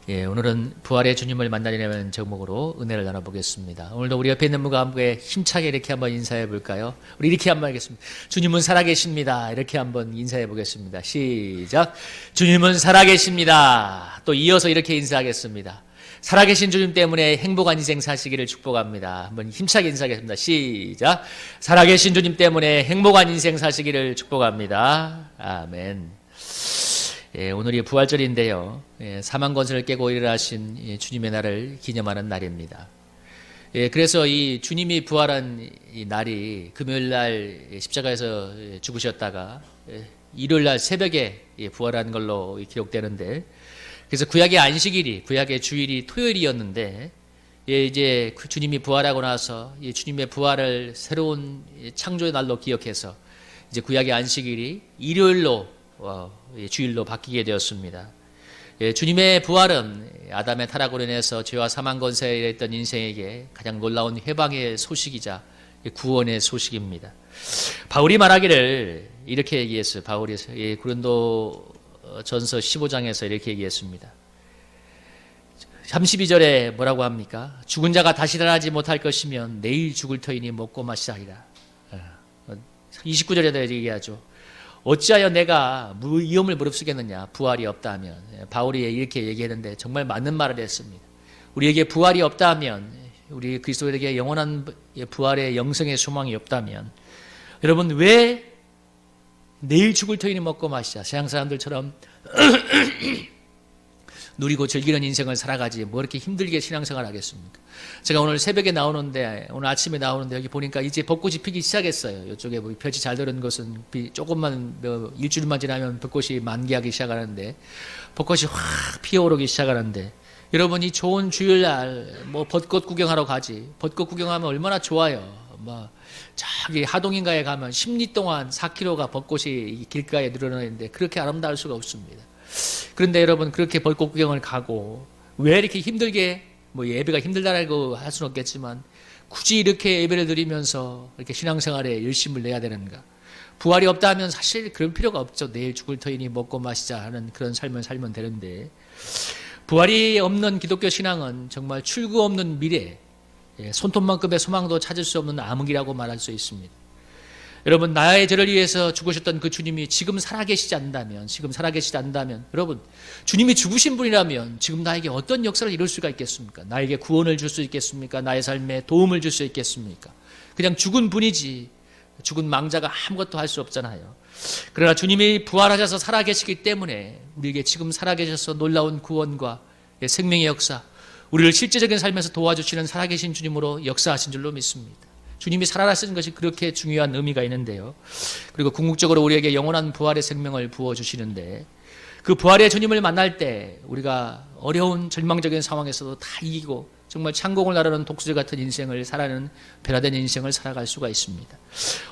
오늘은 부활의 주님을 만나려는 제목으로 은혜를 나눠보겠습니다. 오늘도 우리 옆에 있는 분과 함께 힘차게 이렇게 한번 인사해 볼까요? 우리 이렇게 한번 하겠습니다. 주님은 살아계십니다. 이렇게 한번 인사해 보겠습니다. 시작. 주님은 살아계십니다. 또 이어서 이렇게 인사하겠습니다. 살아계신 주님 때문에 행복한 인생 사시기를 축복합니다. 한번 힘차게 인사하겠습니다. 시작. 살아계신 주님 때문에 행복한 인생 사시기를 축복합니다. 아멘. 오늘이 부활절인데요. 사망 권세를 깨고 일어나신 주님의 날을 기념하는 날입니다. 그래서 이 주님이 부활한 이 날이 금요일 날 십자가에서 죽으셨다가 일요일 날 새벽에 부활한 걸로 기록되는데, 그래서 구약의 안식일이, 구약의 주일이 토요일이었는데, 이제 주님이 부활하고 나서 주님의 부활을 새로운 창조의 날로 기억해서 이제 구약의 안식일이 일요일로 주일로 바뀌게 되었습니다. 주님의 부활은 아담의 타락으로 인해서 죄와 사망 권세에 있던 인생에게 가장 놀라운 해방의 소식이자 구원의 소식입니다. 바울이 말하기를 이렇게 얘기했어요. 바울이 고린도 전서 15장에서 이렇게 얘기했습니다. 32절에 뭐라고 합니까? 죽은 자가 다시 일어나지 못할 것이면 내일 죽을 터이니 먹고 마시자이다. 29절에도 얘기하죠. 어찌하여 내가 위험을 무릅쓰겠느냐, 부활이 없다 하면. 바울이 이렇게 얘기했는데 정말 맞는 말을 했습니다. 우리에게 부활이 없다 하면, 우리 그리스도에게 영원한 부활의 영생의 소망이 없다면, 여러분 왜 내일 죽을 터이니 먹고 마시자, 세상 사람들처럼 누리고 즐기는 인생을 살아가지 뭐 이렇게 힘들게 신앙생활 하겠습니까? 제가 오늘 새벽에 나오는데, 오늘 아침에 나오는데 여기 보니까 이제 벚꽃이 피기 시작했어요. 이쪽에 뭐 볕이 잘 들은 곳은 조금만 일주일만 지나면 벚꽃이 만개하기 시작하는데, 벚꽃이 확 피어오르기 시작하는데, 여러분 이 좋은 주일날 뭐 벚꽃 구경하러 가지. 벚꽃 구경하면 얼마나 좋아요. 뭐 저기 하동인가에 가면 10리 동안 4km가 벚꽃이 길가에 늘어나 있는데 그렇게 아름다울 수가 없습니다. 그런데 여러분 그렇게 벚꽃 구경을 가고 왜 이렇게 힘들게, 뭐 예배가 힘들다라고 할 수는 없겠지만 굳이 이렇게 예배를 드리면서 이렇게 신앙생활에 열심을 내야 되는가? 부활이 없다 하면 사실 그런 필요가 없죠. 내일 죽을 터이니 먹고 마시자 하는 그런 삶을 살면 되는데, 부활이 없는 기독교 신앙은 정말 출구 없는 미래, 손톱만큼의 소망도 찾을 수 없는 암흑이라고 말할 수 있습니다. 여러분 나의 죄를 위해서 죽으셨던 그 주님이 지금 살아계시지 않는다면, 여러분 주님이 죽으신 분이라면 지금 나에게 어떤 역사를 이룰 수가 있겠습니까? 나에게 구원을 줄 수 있겠습니까? 나의 삶에 도움을 줄 수 있겠습니까? 그냥 죽은 분이지, 죽은 망자가 아무것도 할 수 없잖아요. 그러나 주님이 부활하셔서 살아계시기 때문에 우리에게 지금 살아계셔서 놀라운 구원과 생명의 역사, 우리를 실제적인 삶에서 도와주시는 살아계신 주님으로 역사하신 줄로 믿습니다. 주님이 살아나신 것이 그렇게 중요한 의미가 있는데요. 그리고 궁극적으로 우리에게 영원한 부활의 생명을 부어주시는데, 그 부활의 주님을 만날 때 우리가 어려운 절망적인 상황에서도 다 이기고 정말 창공을 나르는 독수리 같은 인생을 살아가는 변화된 인생을 살아갈 수가 있습니다.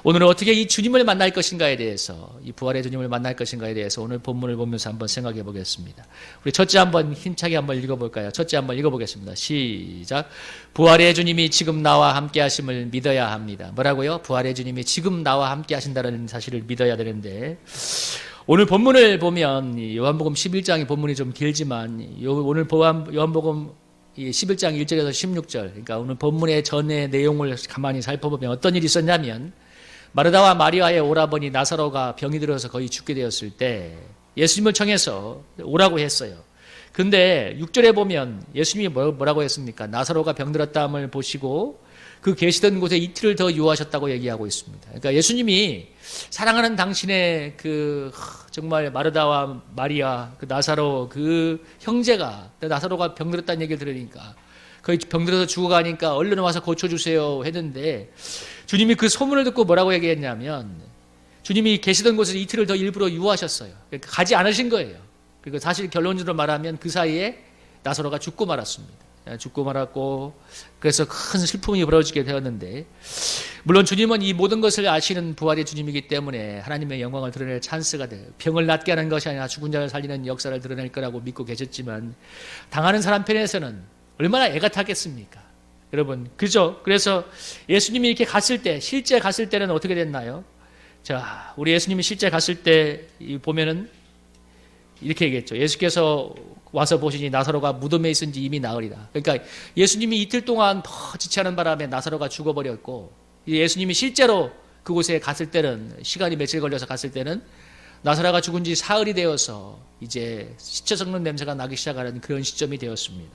오늘은 어떻게 이 주님을 만날 것인가에 대해서, 이 부활의 주님을 만날 것인가에 대해서 오늘 본문을 보면서 한번 생각해 보겠습니다. 우리 첫째 한번 힘차게 한번 읽어볼까요? 첫째 한번 읽어보겠습니다. 시작. 부활의 주님이 지금 나와 함께 하심을 믿어야 합니다. 뭐라고요? 부활의 주님이 지금 나와 함께 하신다는 사실을 믿어야 되는데, 오늘 본문을 보면 요한복음 11장의 본문이 좀 길지만 오늘 요한복음 11장 1절에서 16절, 그러니까 오늘 본문의 전의 내용을 가만히 살펴보면 어떤 일이 있었냐면, 마르다와 마리아의 오라버니 나사로가 병이 들어서 거의 죽게 되었을 때 예수님을 청해서 오라고 했어요. 근데 6절에 보면 예수님이 뭐라고 했습니까? 나사로가 병들었다함을 보시고 그 계시던 곳에 이틀을 더 유하셨다고 얘기하고 있습니다. 그러니까 예수님이 사랑하는 당신의 그 정말 마르다와 마리아, 그 나사로 그 형제가, 나사로가 병들었다는 얘기를 들으니까 거의 병들어서 죽어가니까 얼른 와서 고쳐주세요 했는데, 주님이 그 소문을 듣고 뭐라고 얘기했냐면, 주님이 계시던 곳에서 이틀을 더 일부러 유하셨어요. 그러니까 가지 않으신 거예요. 그리고 사실 결론적으로 말하면 그 사이에 나사로가 죽고 말았습니다. 죽고 말았고, 그래서 큰 슬픔이 벌어지게 되었는데, 물론 주님은 이 모든 것을 아시는 부활의 주님이기 때문에 하나님의 영광을 드러낼 찬스가 돼요. 병을 낫게 하는 것이 아니라 죽은 자를 살리는 역사를 드러낼 거라고 믿고 계셨지만, 당하는 사람 편에서는 얼마나 애가 타겠습니까? 여러분, 그죠? 그래서 예수님이 이렇게 갔을 때, 실제 갔을 때는 어떻게 됐나요? 자, 우리 예수님이 실제 갔을 때 보면은 이렇게 얘기했죠. 예수께서 와서 보시니 나사로가 무덤에 있은지 이미 나으리라. 그러니까 예수님이 이틀 동안 더 지체하는 바람에 나사로가 죽어버렸고, 예수님이 실제로 그곳에 갔을 때는, 시간이 며칠 걸려서 갔을 때는 나사로가 죽은 지 사흘이 되어서 이제 시체 썩는 냄새가 나기 시작하는 그런 시점이 되었습니다.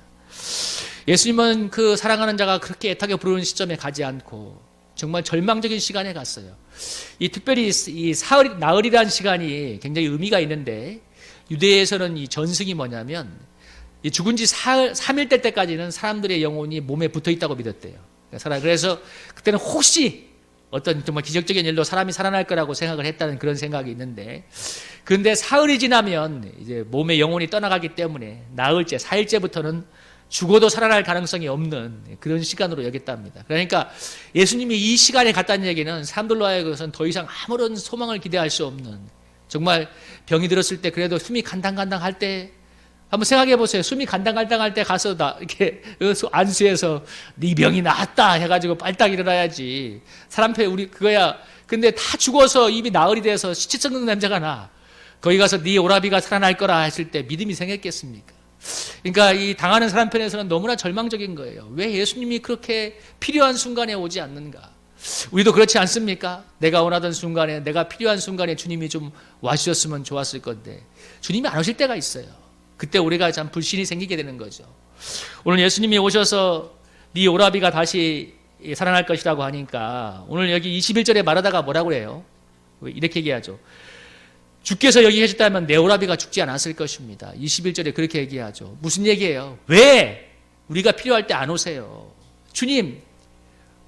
예수님은 그 사랑하는 자가 그렇게 애타게 부르는 시점에 가지 않고 정말 절망적인 시간에 갔어요. 특별히 이 사흘, 나흘이라는 시간이 굉장히 의미가 있는데, 유대에서는 이 전승이 뭐냐면, 이 죽은 지 3일 될 때까지는 사람들의 영혼이 몸에 붙어 있다고 믿었대요. 그래서 그때는 혹시 어떤 정말 기적적인 일로 사람이 살아날 거라고 생각을 했다는 그런 생각이 있는데, 그런데 사흘이 지나면 이제 몸의 영혼이 떠나가기 때문에 나흘째, 4일째부터는 죽어도 살아날 가능성이 없는 그런 시간으로 여겼답니다. 그러니까 예수님이 이 시간에 갔다는 얘기는 사람들로 하여금은 더 이상 아무런 소망을 기대할 수 없는, 정말 병이 들었을 때 그래도 숨이 간당간당 할 때, 한번 생각해 보세요. 숨이 간당간당 할 때 가서 이렇게 안수해서 네 병이 나았다 해가지고 빨딱 일어나야지. 사람 편 우리 그거야. 근데 다 죽어서 입이 나흘이 돼서 시체 썩는 냄새가 나. 거기 가서 네 오라비가 살아날 거라 했을 때 믿음이 생겼겠습니까? 그러니까 이 당하는 사람 편에서는 너무나 절망적인 거예요. 왜 예수님이 그렇게 필요한 순간에 오지 않는가? 우리도 그렇지 않습니까? 내가 원하던 순간에, 내가 필요한 순간에 주님이 좀 와주셨으면 좋았을 건데 주님이 안 오실 때가 있어요. 그때 우리가 참 불신이 생기게 되는 거죠. 오늘 예수님이 오셔서 네 오라비가 다시 살아날 것이라고 하니까 오늘 여기 21절에 말하다가 뭐라고 해요? 이렇게 얘기하죠. 주께서 여기 계셨다면 내 오라비가 죽지 않았을 것입니다. 21절에 그렇게 얘기하죠. 무슨 얘기예요? 왜 우리가 필요할 때 안 오세요? 주님,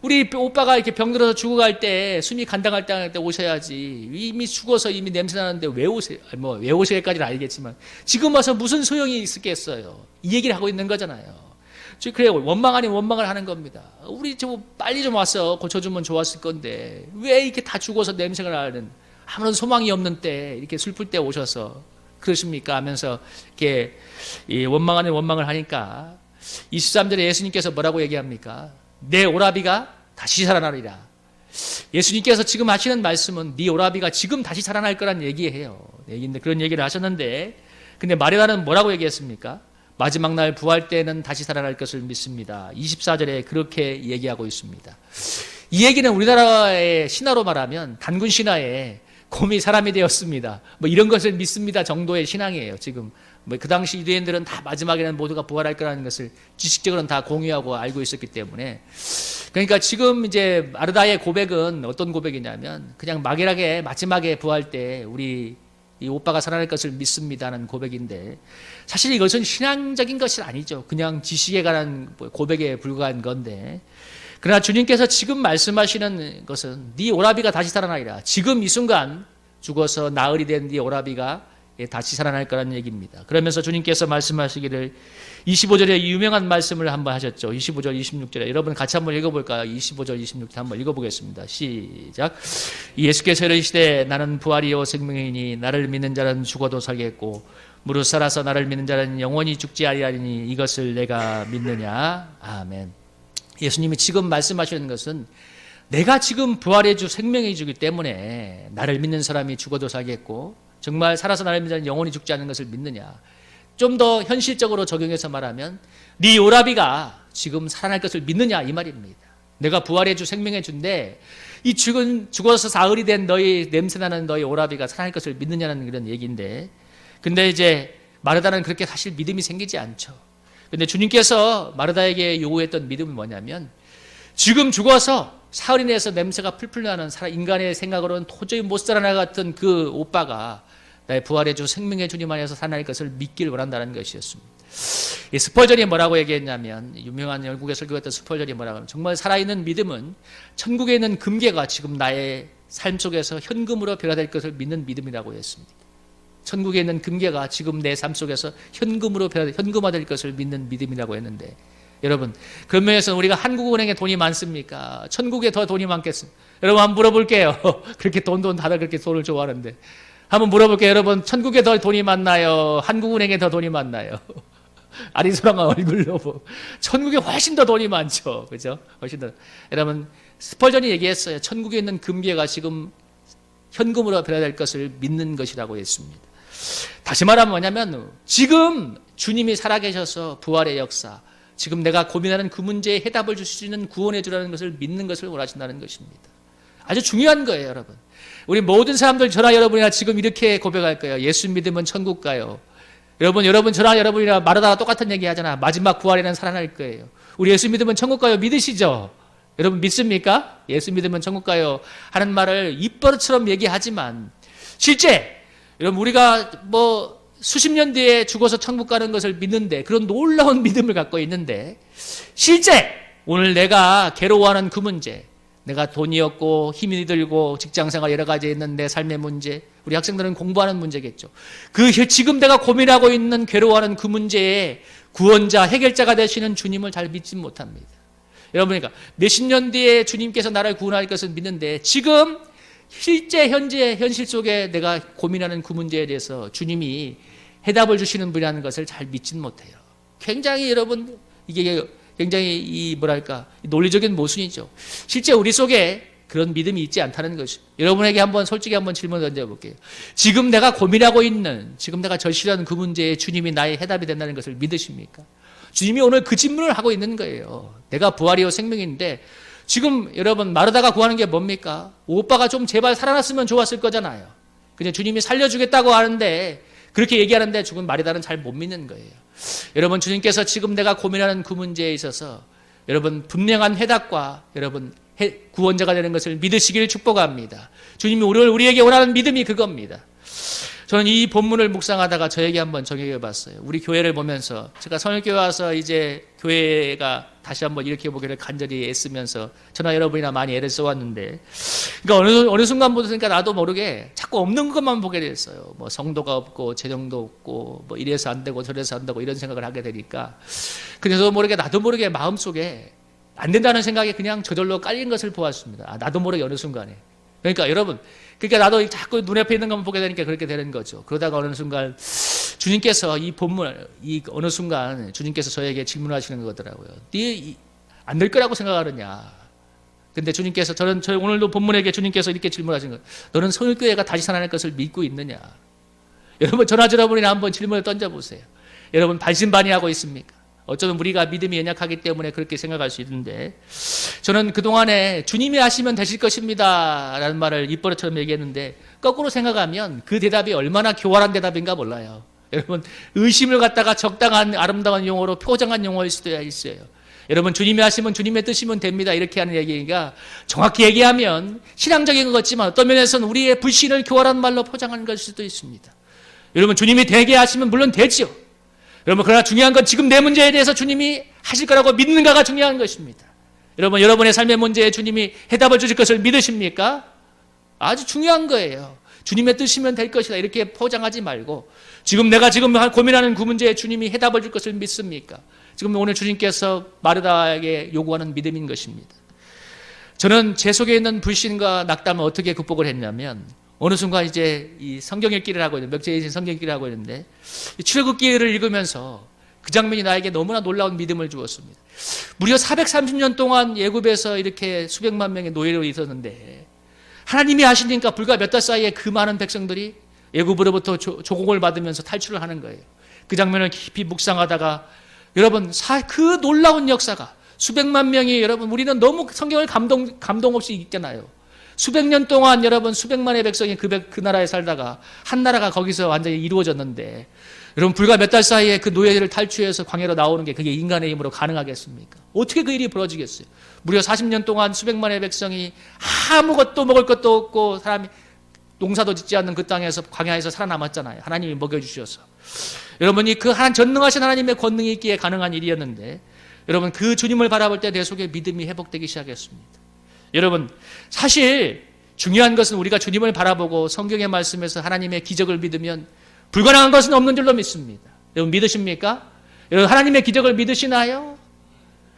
우리 오빠가 이렇게 병들어서 죽어갈 때, 숨이 간당할 때 오셔야지. 이미 죽어서 이미 냄새 나는데 왜 오세요? 왜 오실까지는 알겠지만 지금 와서 무슨 소용이 있겠어요? 이 얘기를 하고 있는 거잖아요. 그래, 원망 아닌 원망을 하는 겁니다. 우리 좀 빨리 좀 와서 고쳐주면 좋았을 건데 왜 이렇게 다 죽어서 냄새가 나는, 아무런 소망이 없는 때, 이렇게 슬플 때 오셔서 그러십니까? 하면서 이렇게 원망 아닌 원망을 하니까 23절에 예수님께서 뭐라고 얘기합니까? 내 오라비가 다시 살아나리라. 예수님께서 지금 하시는 말씀은 네 오라비가 지금 다시 살아날 거란 얘기예요. 얘기인데 그런 얘기를 하셨는데, 근데 마리아는 뭐라고 얘기했습니까? 마지막 날 부활 때는 다시 살아날 것을 믿습니다. 24절에 그렇게 얘기하고 있습니다. 이 얘기는 우리나라의 신화로 말하면 단군 신화에 곰이 사람이 되었습니다, 뭐 이런 것을 믿습니다 정도의 신앙이에요. 지금 그 당시 유대인들은 다 마지막에는 모두가 부활할 거라는 것을 지식적으로는 다 공유하고 알고 있었기 때문에, 그러니까 지금 이제 마르다의 고백은 어떤 고백이냐면 그냥 막연하게 마지막에 부활 때 우리 이 오빠가 살아날 것을 믿습니다는 고백인데, 사실 이것은 신앙적인 것이 아니죠. 그냥 지식에 관한 고백에 불과한 건데, 그러나 주님께서 지금 말씀하시는 것은 네 오라비가 다시 살아나리라. 지금 이 순간 죽어서 나흘이 된 네 오라비가 다시 살아날 거라는 얘기입니다. 그러면서 주님께서 말씀하시기를 25절에 유명한 말씀을 한번 하셨죠. 25절, 26절에 여러분 같이 한번 읽어볼까요? 25절, 26절 한번 읽어보겠습니다. 시작. 예수께서 이르시되 나는 부활이요 생명이니 나를 믿는 자는 죽어도 살겠고 무릇 살아서 나를 믿는 자는 영원히 죽지 아니하리니 이것을 내가 믿느냐. 아멘. 예수님이 지금 말씀하시는 것은 내가 지금 부활의 주, 생명의 주기 때문에 나를 믿는 사람이 죽어도 살겠고 정말 살아서 나를 믿는 자는 영원히 죽지 않는 것을 믿느냐. 좀 더 현실적으로 적용해서 말하면 네 오라비가 지금 살아날 것을 믿느냐 이 말입니다. 내가 부활의 주, 생명의 주인데 이 죽어서 사흘이 된 너희 냄새나는 너희 오라비가 살아날 것을 믿느냐는 그런 얘기인데, 근데 이제 마르다는 그렇게 사실 믿음이 생기지 않죠. 근데 주님께서 마르다에게 요구했던 믿음은 뭐냐면 지금 죽어서 사흘이 내서 냄새가 풀풀 나는 인간의 생각으로는 도저히 못 살아나갔던 그 오빠가 나의 부활의 주, 생명의 주님 안에서 살아날 것을 믿기를 원한다는 것이었습니다. 이 스펄전이 뭐라고 얘기했냐면, 유명한 영국의 설교했던 스펄전이 뭐라고 하면, 정말 살아있는 믿음은 천국에 있는 금괴가 지금 나의 삶 속에서 현금으로 변화될 것을 믿는 믿음이라고 했습니다. 천국에 있는 금괴가 지금 내 삶 속에서 현금화될 것을 믿는 믿음이라고 했는데, 여러분 그런 면에서 우리가 한국은행에 돈이 많습니까? 천국에 더 돈이 많겠습니까? 여러분 한번 물어볼게요. 그렇게 돈 다들 그렇게 돈을 좋아하는데 한번 물어볼게요. 여러분 천국에 더 돈이 많나요? 한국은행에 더 돈이 많나요? 아리수랑한 얼굴로 천국에 훨씬 더 돈이 많죠. 그죠? 훨씬 더. 여러분 스펄전이 얘기했어요. 천국에 있는 금괴가 지금 현금으로 변화될 것을 믿는 것이라고 했습니다. 다시 말하면 뭐냐면 지금 주님이 살아계셔서 부활의 역사, 지금 내가 고민하는 그 문제에 해답을 줄 수 있는 구원해 주라는 것을 믿는 것을 원하신다는 것입니다. 아주 중요한 거예요, 여러분. 우리 모든 사람들, 저나 여러분이나 지금 이렇게 고백할 거예요. 예수 믿으면 천국 가요. 여러분 저나 여러분이나 말하다가 똑같은 얘기 하잖아. 마지막 부활에는 살아날 거예요. 우리 예수 믿으면 천국 가요. 믿으시죠? 여러분 믿습니까? 예수 믿으면 천국 가요 하는 말을 입버릇처럼 얘기하지만 실제 여러분 우리가 뭐 수십 년 뒤에 죽어서 천국 가는 것을 믿는데, 그런 놀라운 믿음을 갖고 있는데, 실제 오늘 내가 괴로워하는 그 문제, 내가 돈이 없고 힘이 들고 직장생활 여러 가지 있는 내 삶의 문제, 우리 학생들은 공부하는 문제겠죠. 지금 내가 고민하고 있는 괴로워하는 그 문제에 구원자, 해결자가 되시는 주님을 잘 믿지 못합니다. 여러분, 그러니까 몇십 년 뒤에 주님께서 나를 구원할 것을 믿는데, 지금 실제 현재 현실 속에 내가 고민하는 그 문제에 대해서 주님이 해답을 주시는 분이라는 것을 잘 믿지는 못해요. 굉장히 여러분, 이게 굉장히 논리적인 모순이죠. 실제 우리 속에 그런 믿음이 있지 않다는 것이. 여러분에게 솔직히 한번 질문 던져볼게요. 지금 내가 고민하고 있는, 지금 내가 절실한 그 문제에 주님이 나의 해답이 된다는 것을 믿으십니까? 주님이 오늘 그 질문을 하고 있는 거예요. 내가 부활이요 생명인데, 지금 여러분 마르다가 구하는 게 뭡니까? 오빠가 좀 제발 살아났으면 좋았을 거잖아요. 그냥 주님이 살려주겠다고 하는데, 그렇게 얘기하는데 죽은 마르다는 잘 못 믿는 거예요. 여러분, 주님께서 지금 내가 고민하는 그 문제에 있어서 여러분 분명한 해답과 여러분 구원자가 되는 것을 믿으시길 축복합니다. 주님이 우리에게 원하는 믿음이 그겁니다. 저는 이 본문을 묵상하다가 저에게 한번 적용해 봤어요. 우리 교회를 보면서 제가 선일교회 와서 이제 교회가 다시 한번 이렇게 보기를 간절히 애쓰면서 저나 여러분이나 많이 애를 써왔는데, 그러니까 어느 순간부터 그러니까 나도 모르게 자꾸 없는 것만 보게 됐어요. 뭐 성도가 없고 재정도 없고 뭐 이래서 안 되고 저래서 안 되고 이런 생각을 하게 되니까, 그래서 나도 모르게 마음속에 안 된다는 생각이 그냥 저절로 깔린 것을 보았습니다. 나도 모르게 어느 순간에. 그러니까 여러분, 나도 자꾸 눈앞에 있는 것만 보게 되니까 그렇게 되는 거죠. 그러다가 어느 순간 주님께서 어느 순간 주님께서 저에게 질문하시는 거더라고요. 네 안 될 거라고 생각하느냐. 근데 주님께서 오늘도 본문에게 주님께서 이렇게 질문하시는 거예요. 너는 선일교회가 다시 살아날 것을 믿고 있느냐. 여러분, 저나 여러분이나 한번 질문을 던져보세요. 여러분 반신반의하고 있습니까? 어쩌면 우리가 믿음이 연약하기 때문에 그렇게 생각할 수 있는데, 저는 그동안에 주님이 하시면 되실 것입니다 라는 말을 입버릇처럼 얘기했는데, 거꾸로 생각하면 그 대답이 얼마나 교활한 대답인가 몰라요. 여러분, 의심을 갖다가 적당한 아름다운 용어로 표정한 용어일 수도 있어요. 여러분, 주님이 하시면 주님의 뜻이면 됩니다 이렇게 하는 얘기가, 정확히 얘기하면 신앙적인 것 같지만 어떤 면에서는 우리의 불신을 교활한 말로 포장하는 것일 수도 있습니다. 여러분, 주님이 되게 하시면 물론 되죠. 여러분, 그러나 중요한 건 지금 내 문제에 대해서 주님이 하실 거라고 믿는가가 중요한 것입니다. 여러분, 여러분의 삶의 문제에 주님이 해답을 주실 것을 믿으십니까? 아주 중요한 거예요. 주님의 뜻이면 될 것이다 이렇게 포장하지 말고, 내가 고민하는 그 문제에 주님이 해답을 줄 것을 믿습니까? 지금 오늘 주님께서 마르다에게 요구하는 믿음인 것입니다. 저는 제 속에 있는 불신과 낙담을 어떻게 극복을 했냐면, 어느 순간 이제 이 성경 읽기를 하고 있는데, 멱제에 성경 읽기를 하고 있는데, 출애굽기를 읽으면서 그 장면이 나에게 너무나 놀라운 믿음을 주었습니다. 무려 430년 동안 애굽에서 이렇게 수백만 명의 노예로 있었는데, 하나님이 하시니까 불과 몇 달 사이에 그 많은 백성들이 애굽으로부터 조공을 받으면서 탈출을 하는 거예요. 그 장면을 깊이 묵상하다가, 여러분, 그 놀라운 역사가 수백만 명이, 여러분, 우리는 너무 성경을 감동 없이 읽잖아요. 수백 년 동안 여러분 수백만의 백성이 그 나라에 살다가 한 나라가 거기서 완전히 이루어졌는데, 여러분 불과 몇 달 사이에 그 노예를 탈취해서 광야로 나오는 게 그게 인간의 힘으로 가능하겠습니까? 어떻게 그 일이 벌어지겠어요? 무려 40년 동안 수백만의 백성이 아무것도 먹을 것도 없고 사람이 농사도 짓지 않는 그 땅에서 광야에서 살아남았잖아요. 하나님이 먹여주셔서. 여러분이 그 전능하신 하나님의 권능이 있기에 가능한 일이었는데, 여러분 그 주님을 바라볼 때 내 속에 믿음이 회복되기 시작했습니다. 여러분, 사실 중요한 것은 우리가 주님을 바라보고 성경의 말씀에서 하나님의 기적을 믿으면 불가능한 것은 없는 줄로 믿습니다. 여러분 믿으십니까? 여러분 하나님의 기적을 믿으시나요?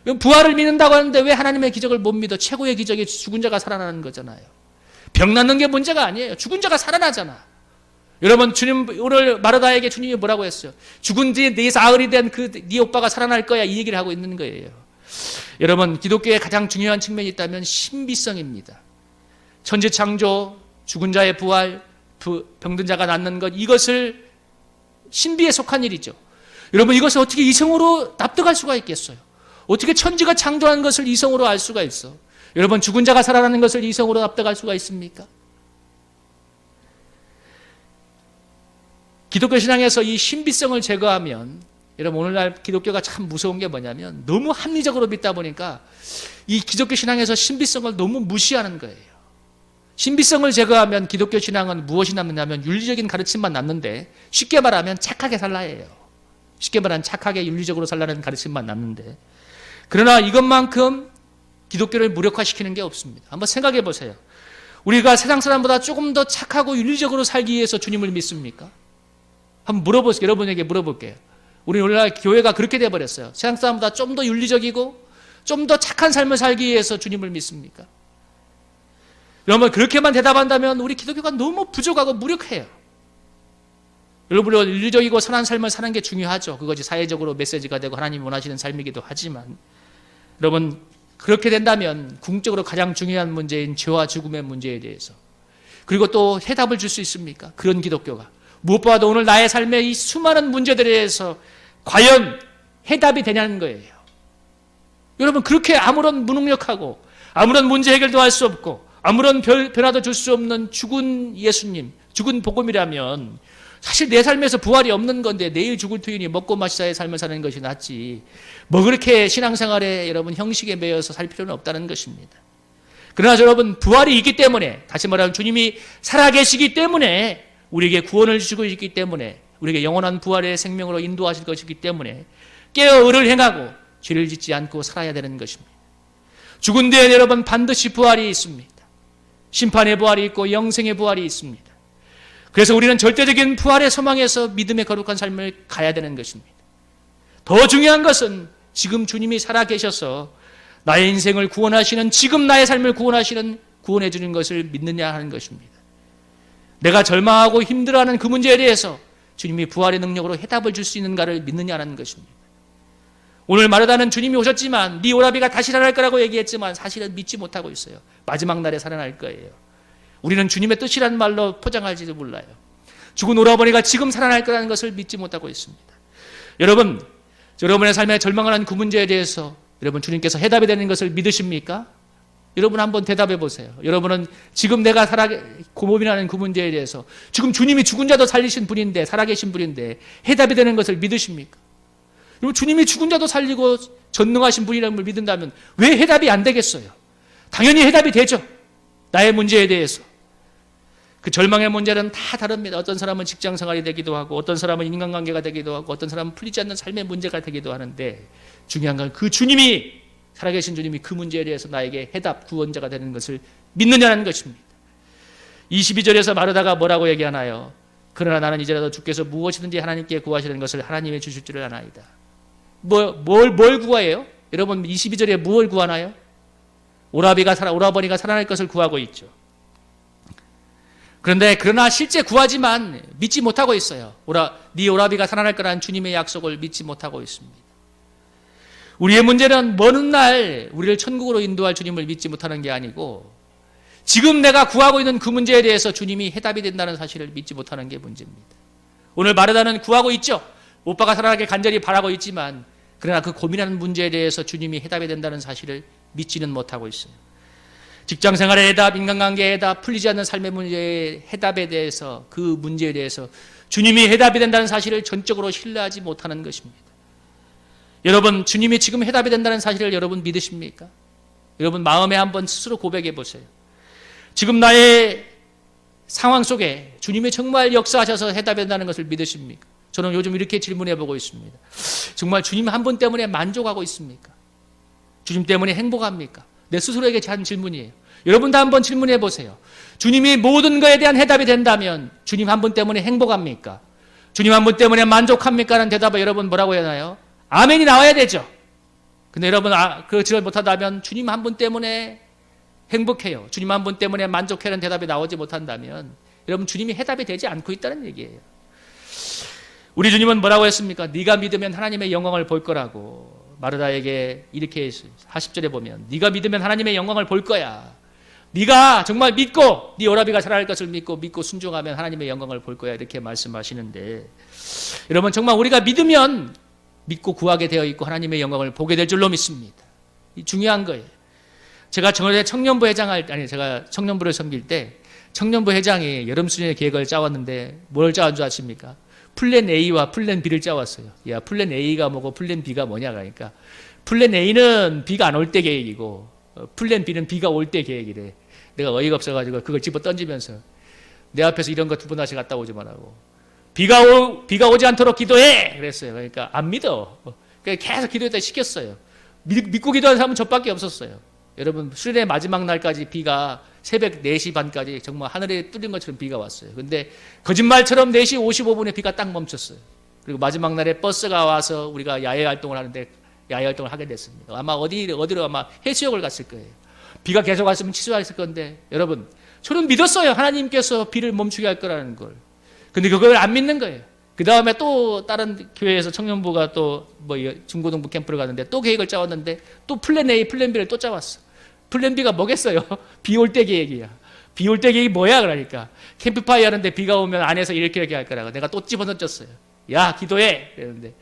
여러분 부활을 믿는다고 하는데 왜 하나님의 기적을 못 믿어? 최고의 기적이 죽은 자가 살아나는 거잖아요. 병 낫는 게 문제가 아니에요. 죽은 자가 살아나잖아. 여러분, 오늘 마르다에게 주님이 뭐라고 했어요? 죽은 뒤에 네 사흘이 된 네 오빠가 살아날 거야, 이 얘기를 하고 있는 거예요. 여러분, 기독교의 가장 중요한 측면이 있다면 신비성입니다. 천지창조, 죽은 자의 부활, 병든 자가 낫는 것, 이것을 신비에 속한 일이죠. 여러분, 이것을 어떻게 이성으로 납득할 수가 있겠어요? 어떻게 천지가 창조한 것을 이성으로 알 수가 있어? 여러분, 죽은 자가 살아나는 것을 이성으로 납득할 수가 있습니까? 기독교 신앙에서 이 신비성을 제거하면, 여러분, 오늘날 기독교가 참 무서운 게 뭐냐면 너무 합리적으로 믿다 보니까 이 기독교 신앙에서 신비성을 너무 무시하는 거예요. 신비성을 제거하면 기독교 신앙은 무엇이 남느냐면 윤리적인 가르침만 남는데, 쉽게 말하면 착하게 살라예요. 쉽게 말하면 착하게 윤리적으로 살라는 가르침만 남는데, 그러나 이것만큼 기독교를 무력화시키는 게 없습니다. 한번 생각해 보세요. 우리가 세상 사람보다 조금 더 착하고 윤리적으로 살기 위해서 주님을 믿습니까? 한번 물어보세요. 여러분에게 물어볼게요. 우리 오늘날 교회가 그렇게 돼버렸어요. 세상 사람보다 좀 더 윤리적이고 좀 더 착한 삶을 살기 위해서 주님을 믿습니까? 여러분, 그렇게만 대답한다면 우리 기독교가 너무 부족하고 무력해요. 여러분, 윤리적이고 선한 삶을 사는 게 중요하죠. 그것이 사회적으로 메시지가 되고 하나님이 원하시는 삶이기도 하지만, 여러분, 그렇게 된다면 궁극적으로 가장 중요한 문제인 죄와 죽음의 문제에 대해서, 그리고 또 해답을 줄 수 있습니까? 그런 기독교가 무엇보다도 오늘 나의 삶의 이 수많은 문제들에 대해서 과연 해답이 되냐는 거예요. 여러분, 그렇게 아무런 무능력하고 아무런 문제 해결도 할 수 없고 아무런 변화도 줄 수 없는 죽은 예수님, 죽은 복음이라면 사실 내 삶에서 부활이 없는 건데 내일 죽을 터이니 먹고 마시자의 삶을 사는 것이 낫지, 뭐 그렇게 신앙생활에 여러분 형식에 매여서 살 필요는 없다는 것입니다. 그러나 여러분, 부활이 있기 때문에, 다시 말하면 주님이 살아계시기 때문에, 우리에게 구원을 주시고 있기 때문에, 우리에게 영원한 부활의 생명으로 인도하실 것이기 때문에 깨어 의를 행하고 죄를 짓지 않고 살아야 되는 것입니다. 죽은 뒤에 여러분 반드시 부활이 있습니다. 심판의 부활이 있고 영생의 부활이 있습니다. 그래서 우리는 절대적인 부활의 소망에서 믿음의 거룩한 삶을 가야 되는 것입니다. 더 중요한 것은 지금 주님이 살아계셔서 나의 인생을 구원하시는, 지금 나의 삶을 구원하시는, 구원해 주는 것을 믿느냐 하는 것입니다. 내가 절망하고 힘들어하는 그 문제에 대해서 주님이 부활의 능력으로 해답을 줄 수 있는가를 믿느냐는 것입니다. 오늘 마르다는 주님이 오셨지만 네 오라비가 다시 살아날 거라고 얘기했지만 사실은 믿지 못하고 있어요. 마지막 날에 살아날 거예요. 우리는 주님의 뜻이란 말로 포장할지도 몰라요. 죽은 오라버니가 지금 살아날 거라는 것을 믿지 못하고 있습니다. 여러분, 여러분의 삶에 절망하는 그 문제에 대해서 여러분 주님께서 해답이 되는 것을 믿으십니까? 여러분 한번 대답해 보세요. 여러분은 지금 내가 고민하는 그 문제에 대해서 지금 주님이 죽은 자도 살리신 분인데, 살아계신 분인데 해답이 되는 것을 믿으십니까? 여러분, 주님이 죽은 자도 살리고 전능하신 분이라는 걸 믿는다면 왜 해답이 안 되겠어요? 당연히 해답이 되죠. 나의 문제에 대해서. 그 절망의 문제는 다 다릅니다. 어떤 사람은 직장 생활이 되기도 하고, 어떤 사람은 인간관계가 되기도 하고, 어떤 사람은 풀리지 않는 삶의 문제가 되기도 하는데, 중요한 건 그 주님이, 살아계신 주님이 그 문제에 대해서 나에게 해답, 구원자가 되는 것을 믿느냐는 것입니다. 22절에서 마르다가 뭐라고 얘기하나요? 그러나 나는 이제라도 주께서 무엇이든지 하나님께 구하시는 것을 하나님의 주실 줄을 아나이다. 뭘 구해요? 여러분, 22절에 무엇을 구하나요? 오라버니가 살아날 것을 구하고 있죠. 그러나 실제 구하지만 믿지 못하고 있어요. 네 오라비가 살아날 거라는 주님의 약속을 믿지 못하고 있습니다. 우리의 문제는 먼 훗날 우리를 천국으로 인도할 주님을 믿지 못하는 게 아니고, 지금 내가 구하고 있는 그 문제에 대해서 주님이 해답이 된다는 사실을 믿지 못하는 게 문제입니다. 오늘 마르다는 구하고 있죠. 오빠가 살아나길 간절히 바라고 있지만, 그러나 그 고민하는 문제에 대해서 주님이 해답이 된다는 사실을 믿지는 못하고 있어요. 직장생활의 해답, 인간관계의 해답, 풀리지 않는 삶의 문제의 해답에 대해서, 그 문제에 대해서 주님이 해답이 된다는 사실을 전적으로 신뢰하지 못하는 것입니다. 여러분, 주님이 지금 해답이 된다는 사실을 여러분 믿으십니까? 여러분 마음에 한번 스스로 고백해 보세요. 지금 나의 상황 속에 주님이 정말 역사하셔서 해답이 된다는 것을 믿으십니까? 저는 요즘 이렇게 질문해 보고 있습니다. 정말 주님 한 분 때문에 만족하고 있습니까? 주님 때문에 행복합니까? 내 스스로에게 한 질문이에요. 여러분도 한번 질문해 보세요. 주님이 모든 것에 대한 해답이 된다면 주님 한 분 때문에 행복합니까? 주님 한 분 때문에 만족합니까? 라는 대답을 여러분 뭐라고 해야 하나요? 아멘이 나와야 되죠. 근데 여러분 그렇지 못하다면 주님 한 분 때문에 행복해요, 주님 한 분 때문에 만족해라는 대답이 나오지 못한다면 여러분 주님이 해답이 되지 않고 있다는 얘기예요. 우리 주님은 뭐라고 했습니까? 네가 믿으면 하나님의 영광을 볼 거라고 마르다에게 이렇게 했어요. 40절에 보면 네가 믿으면 하나님의 영광을 볼 거야. 네가 정말 믿고 네 오라비가 살아날 것을 믿고 순종하면 하나님의 영광을 볼 거야 이렇게 말씀하시는데 여러분 정말 우리가 믿으면 믿고 구하게 되어 있고 하나님의 영광을 보게 될 줄로 믿습니다. 이 중요한 거예요. 제가 청년부 제가 청년부를 섬길 때 청년부 회장이 여름 수련회 계획을 짜왔는데 뭘 짜온 줄 아십니까? 플랜 A와 플랜 B를 짜왔어요. 야, 플랜 A가 뭐고 플랜 B가 뭐냐 그러니까 플랜 A는 B가 안 올 때 계획이고 플랜 B는 B가 올 때 계획이래. 내가 어이가 없어가지고 그걸 집어 던지면서 내 앞에서 이런 거 두 번 다시 갔다 오지 말라고. 비가 오지 않도록 기도해! 그랬어요. 그러니까 안 믿어. 계속 기도했다 시켰어요. 믿고 기도하는 사람은 저밖에 없었어요. 여러분 수련회 마지막 날까지 비가 새벽 4시 반까지 정말 하늘에 뚫린 것처럼 비가 왔어요. 근데 거짓말처럼 4시 55분에 비가 딱 멈췄어요. 그리고 마지막 날에 버스가 와서 우리가 야외 활동을 하는데 야외 활동을 하게 됐습니다. 아마 어디로 아마 해수욕을 갔을 거예요. 비가 계속 왔으면 취소했을 건데 여러분 저는 믿었어요. 하나님께서 비를 멈추게 할 거라는 걸. 근데 그걸 안 믿는 거예요. 그 다음에 또 다른 교회에서 청년부가 또 뭐 중고등부 캠프를 갔는데 또 계획을 짜왔는데 또 플랜 A, 플랜 B를 또 짜왔어. 플랜 B가 뭐겠어요? 비 올 때 계획이야. 비 올 때 계획이 뭐야? 그러니까 캠프파이 하는데 비가 오면 안에서 이렇게 할 거라고 내가 또 집어던졌어요. 야 기도해. 그랬는데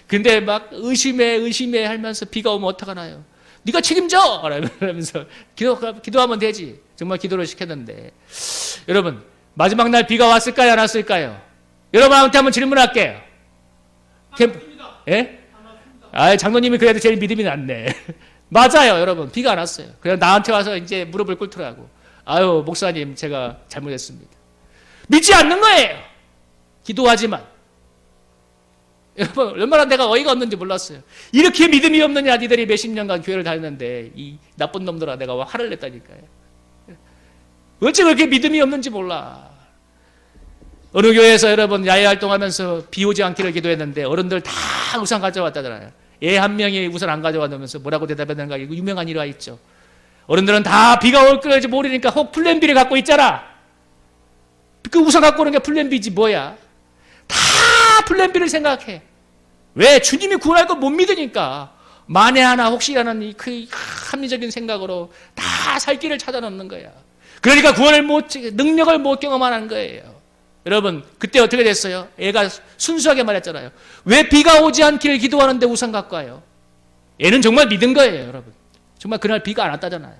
근데 막 의심해 하면서 비가 오면 어떡하나요? 네가 책임져! 그러면서 기도하면 되지. 정말 기도를 시켰는데 여러분 마지막 날 비가 왔을까요? 안 왔을까요? 여러분한테 한번 질문할게요. 예? 장로님이 그래도 제일 믿음이 낮네. 맞아요, 여러분. 비가 안 왔어요. 그래서 나한테 와서 이제 무릎을 꿇더라고. 아유, 목사님, 제가 잘못했습니다. 믿지 않는 거예요. 기도하지만. 여러분, 얼마나 내가 어이가 없는지 몰랐어요. 이렇게 믿음이 없느냐, 니들이 몇십 년간 교회를 다녔는데, 이 나쁜 놈들아, 내가 화를 냈다니까요. 어째 그렇게 믿음이 없는지 몰라. 어느 교회에서 여러분 야외 활동하면서 비 오지 않기를 기도했는데 어른들 다 우산 가져왔다잖아요. 애 한 명이 우산 안 가져왔다면서 뭐라고 대답했는가 이거 유명한 일화 있죠. 어른들은 다 비가 올 거지 모르니까 혹 플랜 B를 갖고 있잖아. 그 우산 갖고 오는 게 플랜 B지 뭐야. 다 플랜 B를 생각해. 왜? 주님이 구원할 거 못 믿으니까. 만에 하나 혹시라는 그 합리적인 생각으로 다 살 길을 찾아 놓는 거야. 그러니까 능력을 못 경험하는 거예요. 여러분 그때 어떻게 됐어요? 애가 순수하게 말했잖아요. 왜 비가 오지 않기를 기도하는데 우산 갖고 와요? 애는 정말 믿은 거예요. 여러분 정말 그날 비가 안 왔다잖아요.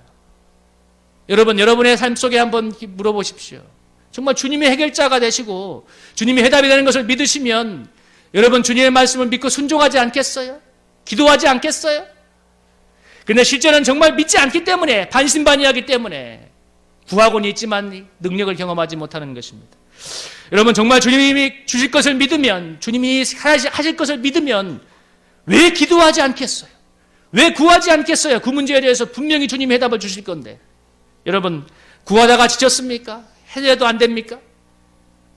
여러분의 삶 속에 한번 물어보십시오. 정말 주님의 해결자가 되시고 주님이 해답이 되는 것을 믿으시면 여러분 주님의 말씀을 믿고 순종하지 않겠어요? 기도하지 않겠어요? 그런데 실제는 정말 믿지 않기 때문에 반신반의하기 때문에 구하고는 있지만 능력을 경험하지 못하는 것입니다. 여러분 정말 주님이 주실 것을 믿으면 주님이 하실 것을 믿으면 왜 기도하지 않겠어요? 왜 구하지 않겠어요? 그 문제에 대해서 분명히 주님이 해답을 주실 건데 여러분 구하다가 지쳤습니까? 해도 안 됩니까?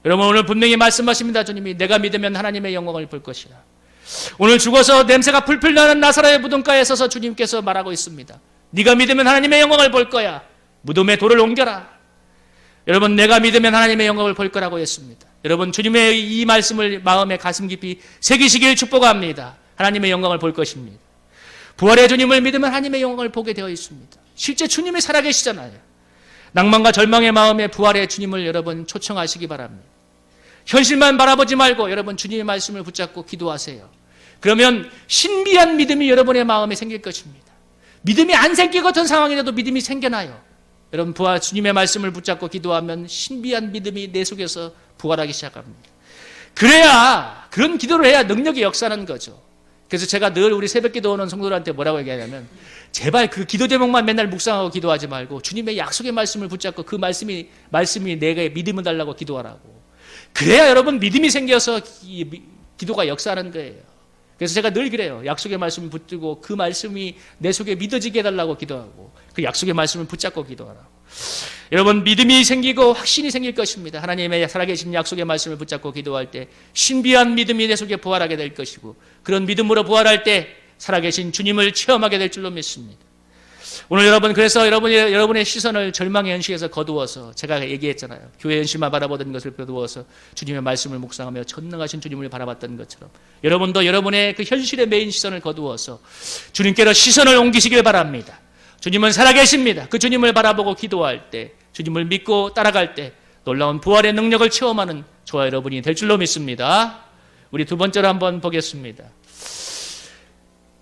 여러분 오늘 분명히 말씀하십니다. 주님이 내가 믿으면 하나님의 영광을 볼 것이라. 오늘 죽어서 냄새가 풀풀 나는 나사로의 무덤가에 서서 주님께서 말하고 있습니다. 네가 믿으면 하나님의 영광을 볼 거야. 무덤에 돌을 옮겨라. 여러분 내가 믿으면 하나님의 영광을 볼 거라고 했습니다. 여러분 주님의 이 말씀을 마음에 가슴 깊이 새기시길 축복합니다. 하나님의 영광을 볼 것입니다. 부활의 주님을 믿으면 하나님의 영광을 보게 되어 있습니다. 실제 주님이 살아계시잖아요. 낭만과 절망의 마음에 부활의 주님을 여러분 초청하시기 바랍니다. 현실만 바라보지 말고 여러분 주님의 말씀을 붙잡고 기도하세요. 그러면 신비한 믿음이 여러분의 마음에 생길 것입니다. 믿음이 안 생길 같은 상황이라도 믿음이 생겨나요. 여러분 부활 주님의 말씀을 붙잡고 기도하면 신비한 믿음이 내 속에서 부활하기 시작합니다. 그래야 그런 기도를 해야 능력이 역사하는 거죠. 그래서 제가 늘 우리 새벽기도 오는 성도들한테 뭐라고 얘기하냐면 제발 그 기도 제목만 맨날 묵상하고 기도하지 말고 주님의 약속의 말씀을 붙잡고 그 말씀이 내게 믿음을 달라고 기도하라고. 그래야 여러분 믿음이 생겨서 기도가 역사하는 거예요. 그래서 제가 늘 그래요. 약속의 말씀을 붙들고 그 말씀이 내 속에 믿어지게 해달라고 기도하고 그 약속의 말씀을 붙잡고 기도하라고. 여러분 믿음이 생기고 확신이 생길 것입니다. 하나님의 살아계신 약속의 말씀을 붙잡고 기도할 때 신비한 믿음이 내 속에 부활하게 될 것이고 그런 믿음으로 부활할 때 살아계신 주님을 체험하게 될 줄로 믿습니다. 오늘 여러분 그래서 여러분의 시선을 절망의 현실에서 거두어서 제가 얘기했잖아요. 교회 현실만 바라보던 것을 거두어서 주님의 말씀을 묵상하며 전능하신 주님을 바라봤던 것처럼 여러분도 여러분의 그 현실에 매인 시선을 거두어서 주님께로 시선을 옮기시길 바랍니다. 주님은 살아계십니다. 그 주님을 바라보고 기도할 때, 주님을 믿고 따라갈 때 놀라운 부활의 능력을 체험하는 저와 여러분이 될 줄로 믿습니다. 우리 두 번째로 한번 보겠습니다.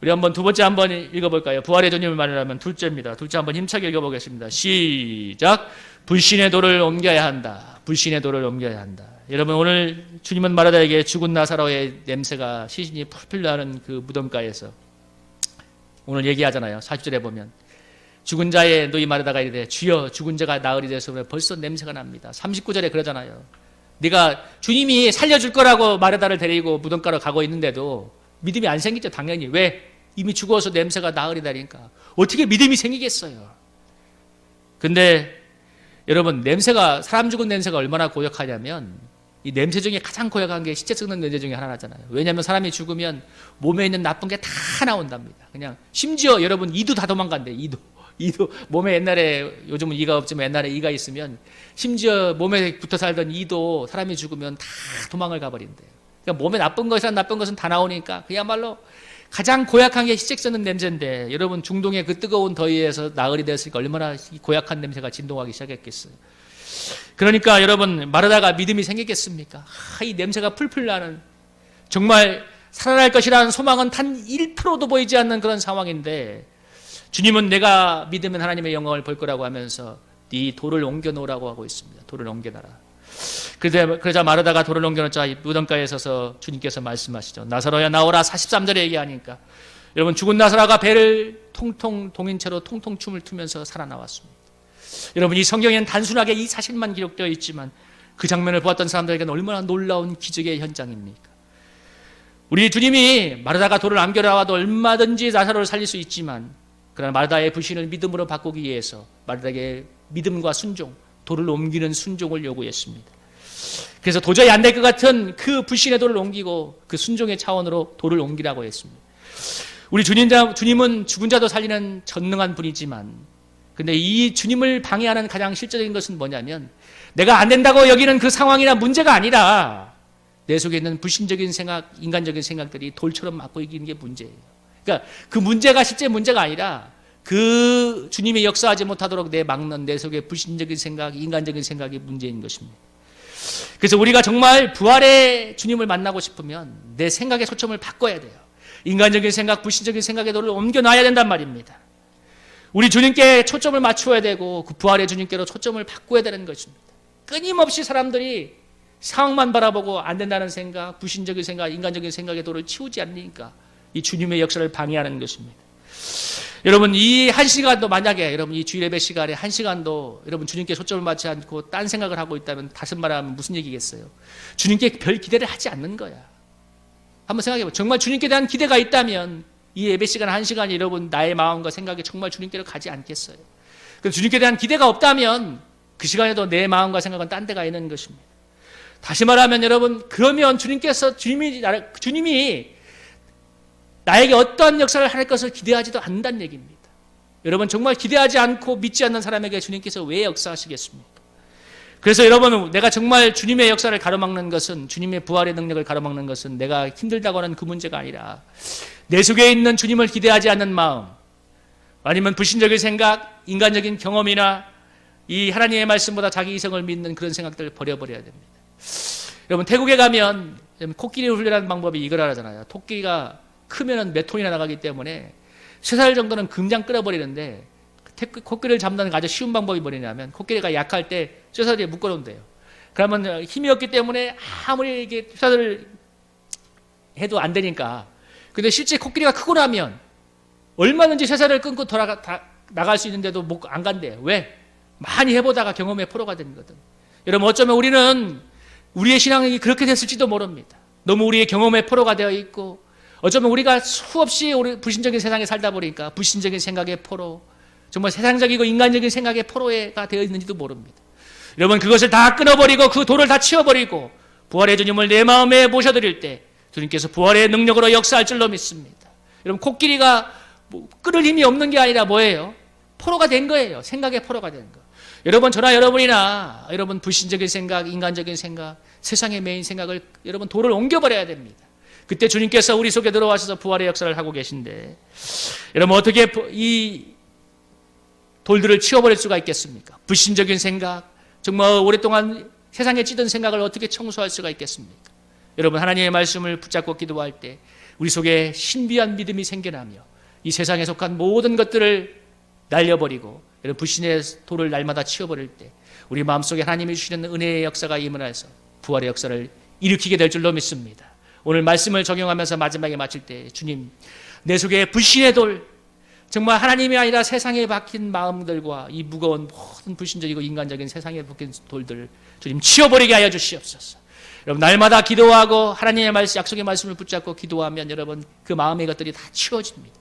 우리 한번 두 번째 한번 읽어볼까요? 부활의 주님을 말하면 둘째입니다. 둘째 한번 힘차게 읽어보겠습니다. 시작. 불신의 돌을 옮겨야 한다. 불신의 돌을 옮겨야 한다. 여러분, 오늘 주님은 마르다에게 죽은 나사로의 냄새가 시신이 풀풀 나는 그 무덤가에서 오늘 얘기하잖아요. 40절에 보면 죽은 자의 너희 마르다가 이르되 주여 죽은 자가 나으리 되어서 벌써 냄새가 납니다. 39절에 그러잖아요. 네가 주님이 살려줄 거라고 마르다를 데리고 무덤가로 가고 있는데도 믿음이 안 생기죠. 당연히. 왜? 이미 죽어서 냄새가 나으리다니까. 어떻게 믿음이 생기겠어요? 근데 여러분, 냄새가, 사람 죽은 냄새가 얼마나 고약하냐면 이 냄새 중에 가장 고약한 게 시체 썩는 냄새 중에 하나잖아요. 왜냐하면 사람이 죽으면 몸에 있는 나쁜 게 다 나온답니다. 그냥 심지어 여러분 이도 다 도망간대. 이도 몸에 옛날에, 요즘은 이가 없지만 옛날에 이가 있으면 심지어 몸에 붙어 살던 이도 사람이 죽으면 다 도망을 가버린대요. 그러니까 몸에 나쁜 것은 다 나오니까 그야말로 가장 고약한 게 시체 썩는 냄새인데, 여러분 중동의 그 뜨거운 더위에서 나흘이 되었으니까 얼마나 고약한 냄새가 진동하기 시작했겠어요. 그러니까 여러분, 마르다가 믿음이 생기겠습니까? 이 냄새가 풀풀 나는, 정말 살아날 것이라는 소망은 단 1%도 보이지 않는 그런 상황인데, 주님은 내가 믿으면 하나님의 영광을 볼 거라고 하면서 네 돌을 옮겨 놓으라고 하고 있습니다. 돌을 옮겨놔라. 그러자 마르다가 돌을 옮겨놓자 무덤가에 서서 주님께서 말씀하시죠. 나사로야 나오라. 43절에 얘기하니까 여러분, 죽은 나사로가 배를 통통 동인 채로 통통 춤을 추면서 살아나왔습니다. 여러분, 이 성경에는 단순하게 이 사실만 기록되어 있지만 그 장면을 보았던 사람들에게는 얼마나 놀라운 기적의 현장입니까? 우리 주님이 마르다가 돌을 옮겨놔도 얼마든지 나사로를 살릴 수 있지만, 그러나 마르다의 불신을 믿음으로 바꾸기 위해서 마르다에게 믿음과 순종, 돌을 옮기는 순종을 요구했습니다. 그래서 도저히 안 될 것 같은 그 불신의 돌을 옮기고 그 순종의 차원으로 돌을 옮기라고 했습니다. 우리 주님은 죽은 자도 살리는 전능한 분이지만, 근데 이 주님을 방해하는 가장 실제적인 것은 뭐냐면, 내가 안 된다고 여기는 그 상황이나 문제가 아니라 내 속에 있는 불신적인 생각, 인간적인 생각들이 돌처럼 맞고 이기는 게 문제예요. 그러니까 그 문제가 실제 문제가 아니라 그 주님이 역사하지 못하도록 막는 내 속에 불신적인 생각, 인간적인 생각이 문제인 것입니다. 그래서 우리가 정말 부활의 주님을 만나고 싶으면 내 생각의 초점을 바꿔야 돼요. 인간적인 생각, 불신적인 생각의 돌을 옮겨놔야 된단 말입니다. 우리 주님께 초점을 맞추어야 되고 그 부활의 주님께로 초점을 바꿔야 되는 것입니다. 끊임없이 사람들이 상황만 바라보고 안 된다는 생각, 불신적인 생각, 인간적인 생각의 돌을 치우지 않으니까 이 주님의 역사를 방해하는 것입니다. 여러분, 이 한 시간도 만약에 여러분 이 주일 예배 시간에 한 시간도 여러분 주님께 초점을 맞지 않고 딴 생각을 하고 있다면, 다시 말하면 무슨 얘기겠어요? 주님께 별 기대를 하지 않는 거야. 한번 생각해보세요. 정말 주님께 대한 기대가 있다면 이 예배 시간 한 시간이 여러분 나의 마음과 생각이 정말 주님께로 가지 않겠어요? 그래서 주님께 대한 기대가 없다면 그 시간에도 내 마음과 생각은 딴 데가 있는 것입니다. 다시 말하면 여러분, 그러면 주님이 나에게 어떠한 역사를 할 것을 기대하지도 않는다는 얘기입니다. 여러분, 정말 기대하지 않고 믿지 않는 사람에게 주님께서 왜 역사하시겠습니까? 그래서 여러분, 내가 정말 주님의 역사를 가로막는 것은, 주님의 부활의 능력을 가로막는 것은 내가 힘들다고 하는 그 문제가 아니라 내 속에 있는 주님을 기대하지 않는 마음, 아니면 불신적인 생각, 인간적인 경험이나 이 하나님의 말씀보다 자기 이성을 믿는 그런 생각들을 버려버려야 됩니다. 여러분, 태국에 가면 코끼리 훈련하는 방법이 이거라잖아요. 토끼가 크면은 몇 톤이나 나가기 때문에 3살 정도는 금장 끌어버리는데, 코끼리를 잡는 아주 쉬운 방법이 뭐냐면, 코끼리가 약할 때 쇠사슬에 묶어놓는데요. 그러면 힘이 없기 때문에 아무리 이게 쇠사슬을 해도 안 되니까. 근데 실제 코끼리가 크고 나면 얼마든지 쇠사슬을 끊고 나갈 수 있는데도 안 간대요. 왜? 많이 해보다가 경험의 프로가 되는 거거든. 여러분, 어쩌면 우리는 우리의 신앙이 그렇게 됐을지도 모릅니다. 너무 우리의 경험의 프로가 되어 있고, 어쩌면 우리가 수없이 우리 불신적인 세상에 살다 보니까 불신적인 생각의 포로, 정말 세상적이고 인간적인 생각의 포로가 되어 있는지도 모릅니다. 여러분, 그것을 다 끊어버리고 그 돌을 다 치워버리고 부활의 주님을 내 마음에 모셔드릴 때 주님께서 부활의 능력으로 역사할 줄로 믿습니다. 여러분, 코끼리가 끌을 힘이 없는 게 아니라 뭐예요? 포로가 된 거예요. 생각의 포로가 된 거. 여러분, 저나 여러분이나 여러분 불신적인 생각, 인간적인 생각, 세상의 메인 생각을 여러분 돌을 옮겨버려야 됩니다. 그때 주님께서 우리 속에 들어와셔서 부활의 역사를 하고 계신데, 여러분 어떻게 이 돌들을 치워버릴 수가 있겠습니까? 불신적인 생각, 정말 오랫동안 세상에 찌든 생각을 어떻게 청소할 수가 있겠습니까? 여러분, 하나님의 말씀을 붙잡고 기도할 때 우리 속에 신비한 믿음이 생겨나며 이 세상에 속한 모든 것들을 날려버리고 여러분, 불신의 돌을 날마다 치워버릴 때 우리 마음속에 하나님이 주시는 은혜의 역사가 임하여서 부활의 역사를 일으키게 될 줄로 믿습니다. 오늘 말씀을 적용하면서 마지막에 마칠 때 주님, 내 속에 불신의 돌, 정말 하나님이 아니라 세상에 박힌 마음들과 이 무거운 모든 불신적이고 인간적인 세상에 박힌 돌들 주님 치워버리게 하여 주시옵소서. 여러분, 날마다 기도하고 하나님의 말씀, 약속의 말씀을 붙잡고 기도하면 여러분 그 마음의 것들이 다 치워집니다.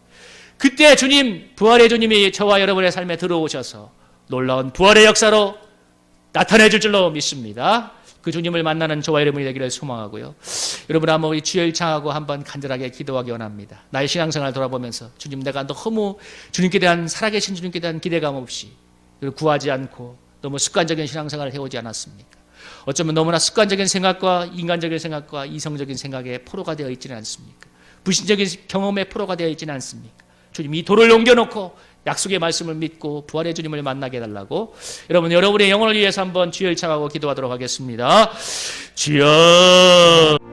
그때 주님, 부활의 주님이 저와 여러분의 삶에 들어오셔서 놀라운 부활의 역사로 나타내 줄 줄로 믿습니다. 그 주님을 만나는 저와 여러분이 되기를 소망하고요. 여러분, 한번 우리 주여 청하고 한번 간절하게 기도하기 원합니다. 나의 신앙생활을 돌아보면서 주님, 내가 너무 주님께 대한, 살아계신 주님께 대한 기대감 없이 구하지 않고 너무 습관적인 신앙생활을 해오지 않았습니까? 어쩌면 너무나 습관적인 생각과 인간적인 생각과 이성적인 생각에 포로가 되어 있지는 않습니까? 불신적인 경험에 포로가 되어 있지는 않습니까? 주님, 이 돌을 옮겨놓고 약속의 말씀을 믿고 부활의 주님을 만나게 해달라고 여러분, 여러분의 영혼을 위해서 한번 주여 청하고 기도하도록 하겠습니다. 주여.